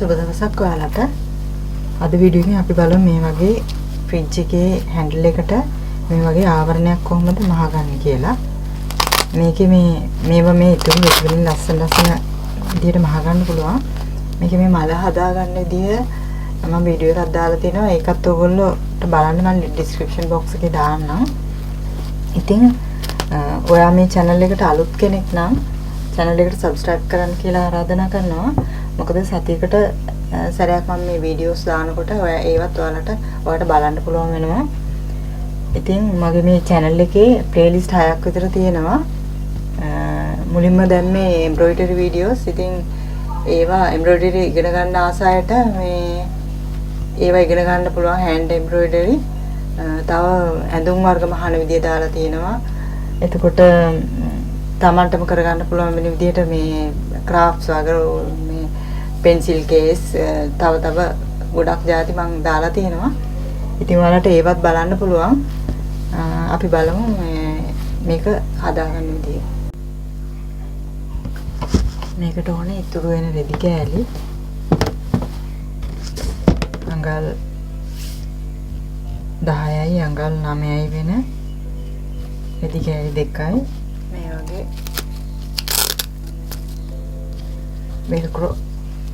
සුබ දවසක් ඔයාලට. අද වීඩියෝ එකෙන් අපි බලමු මේ වගේ ෆ්‍රිජ් එකේ හැන්ඩල් එකට මේ වගේ ආවරණයක් කොහොමද මහගන්නේ කියලා. මේකේ මේවා මේ ඉතුරු වලින් ලස්සන විදියට මහගන්න පුළුවන්. මේකේ මේ මල හදාගන්න විදිය මම වීඩියෝ එකක් දාලා තිනවා. ඒකත් ඔයගොල්ලෝට බලන්න මම ඩිස්ක්‍රිප්ෂන් බොක්ස් එකේ දාන්නම්. ඉතින් ඔයා මේ channel එකට අලුත් කෙනෙක් නම් channel එකට subscribe කරන්න කියලා ආරාධනා කරනවා. මොකද සතියකට සැරයක් මම මේ වීඩියෝස් දානකොට ඔයා ඒවත් ඔයාලට බලන්න පුළුවන් වෙනවා. ඉතින් මගේ මේ channel එකේ playlist 6ක් විතර තියෙනවා. මුලින්ම දැම්මේ embroidery videos. ඉතින් ඒවා embroidery ඉගෙන ගන්න ආසයට මේ ඒවා ඉගෙන ගන්න පුළුවන් hand embroidery. තව ඇඳුම් වර්ග මහන විදිය දාලා තියෙනවා. එතකොට තමන්ටම කරගන්න පුළුවන් වෙන විදියට මේ crafts වගේ මේ pencil case තව ගොඩක් ಜಾති මම දාලා තියෙනවා. ඉතින් ඔයාලට ඒවත් බලන්න පුළුවන්. අපි බලමු මේක හදාගන්න විදිය. මේකට ඕනේ ඉතුරු වෙන රෙදි කෑලි. අඟල් 10යි අඟල් 9යි වෙන රෙදි කෑලි දෙකයි. මේ වගේ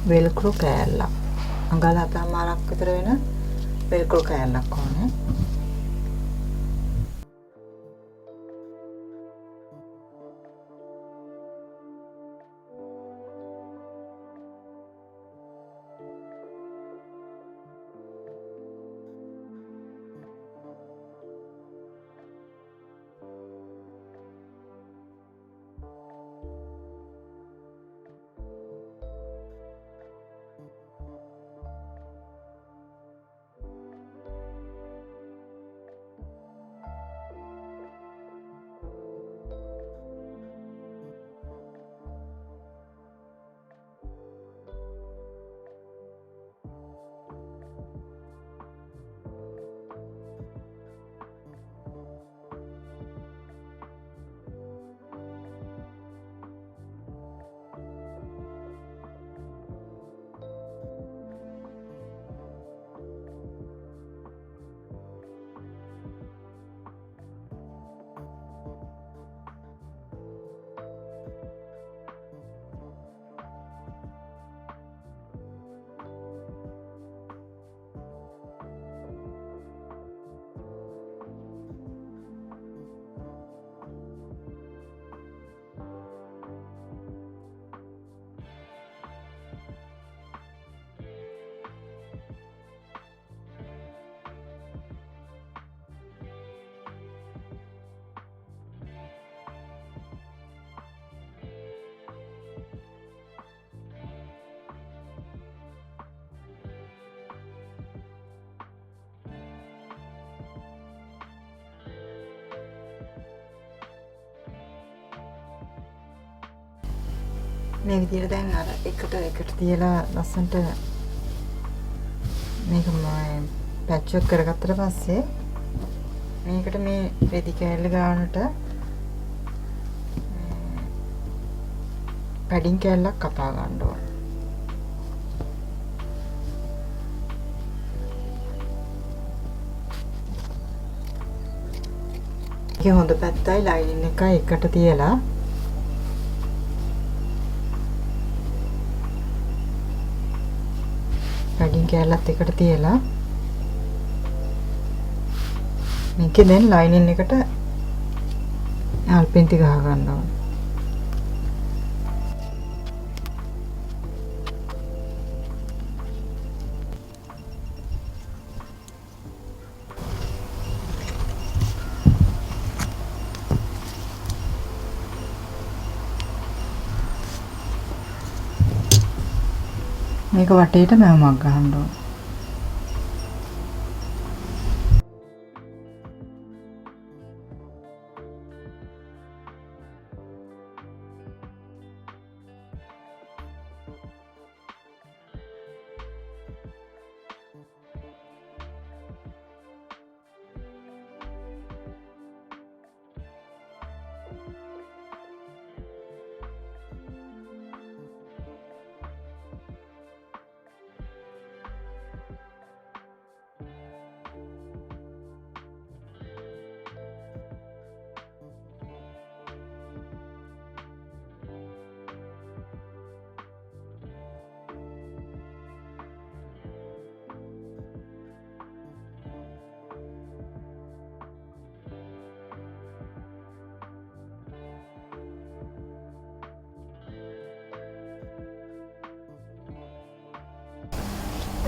Velcro කෑල්ලක්. අඟල් 7මාරක් විතර වෙන Velcro කෑල්ලක් ඕනේ. මේ විදිහට දැන් අර එකට තියලා ලස්සන්ට මේක මම පැච් එකක් කරගත්තට පස්සේ මේකට මේ රෙදි කෑල්ල ගන්නට පැඩින් කෑල්ලක් කපා ගන්න ඕන. ඒකේ හොඳ පැත්තයි ලයිනින් එකයි එකට තියලා පැඩින් කෑල්ලත් එකට තියලා මේකේ දැන් ලයිනින් එකට අල්පෙන්ති ගහ ගන්න ඕන. මේක වටේට මැවුමක් ගහන්න ඕන.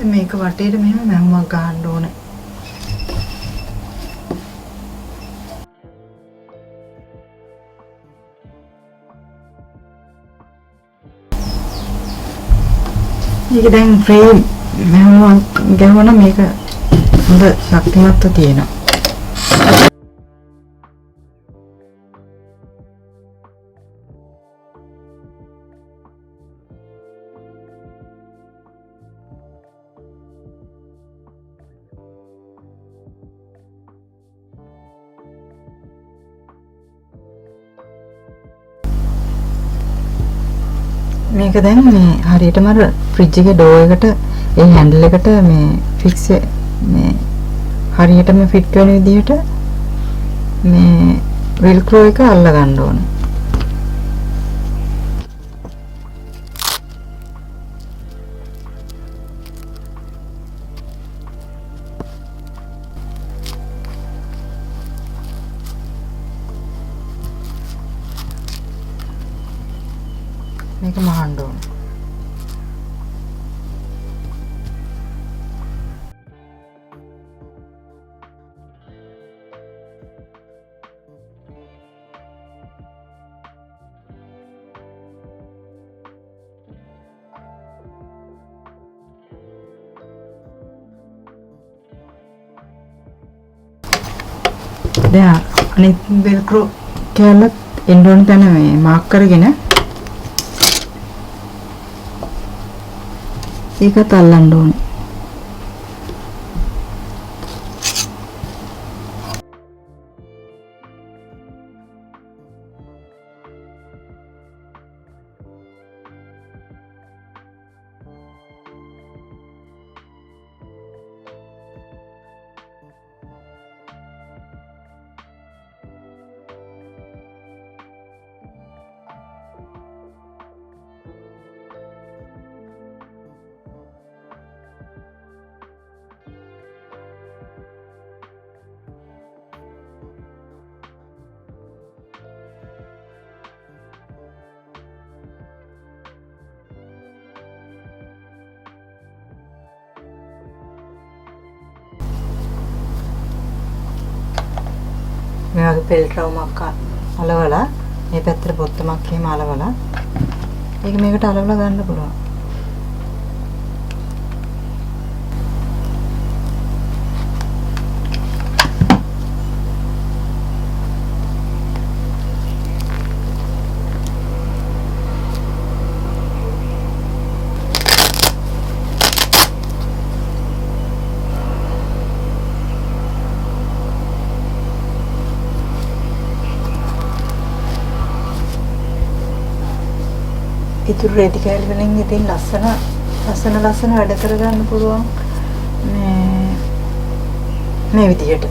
මේක වටේට මෙහෙම මැහුමක් ගහන්න ඕනේ. මේක දැන් ෆ්‍රේම් මැහුමක් ගහනවා මේක හොඳ ශක්තිමත්ව තියෙනවා. මේක දැන් මේ හරියටම අර ෆ්‍රිජ් එකේ ඩෝ එකට ඒ හැන්ඩල් එකට මේ ෆික්ස් මේ හරියටම ෆිට වෙන විදිහට මේ වෙල්ක්‍රෝ එක අල්ල ගන්න ඕනේ. මේක මහන්න ඕන. දැන් අනිත් වෙල්ක්‍රෝ කැලත් එන්න ඕන තැන මේ මාක් කරගෙන ඒකත් අල්ලන්න ඕනේ. මේ වගේ පෙල් රවුමක් අලවලා මේ පැත්තට පොත්තමක් එහෙම අලවලා ඒක මේකට අලවලා ගන්න පුළුවන්. ඉතුරු රෙදි කෑලි වලින් ඉතින් ලස්සන වැඩ කරගන්න පුළුවන් මේ විදියට.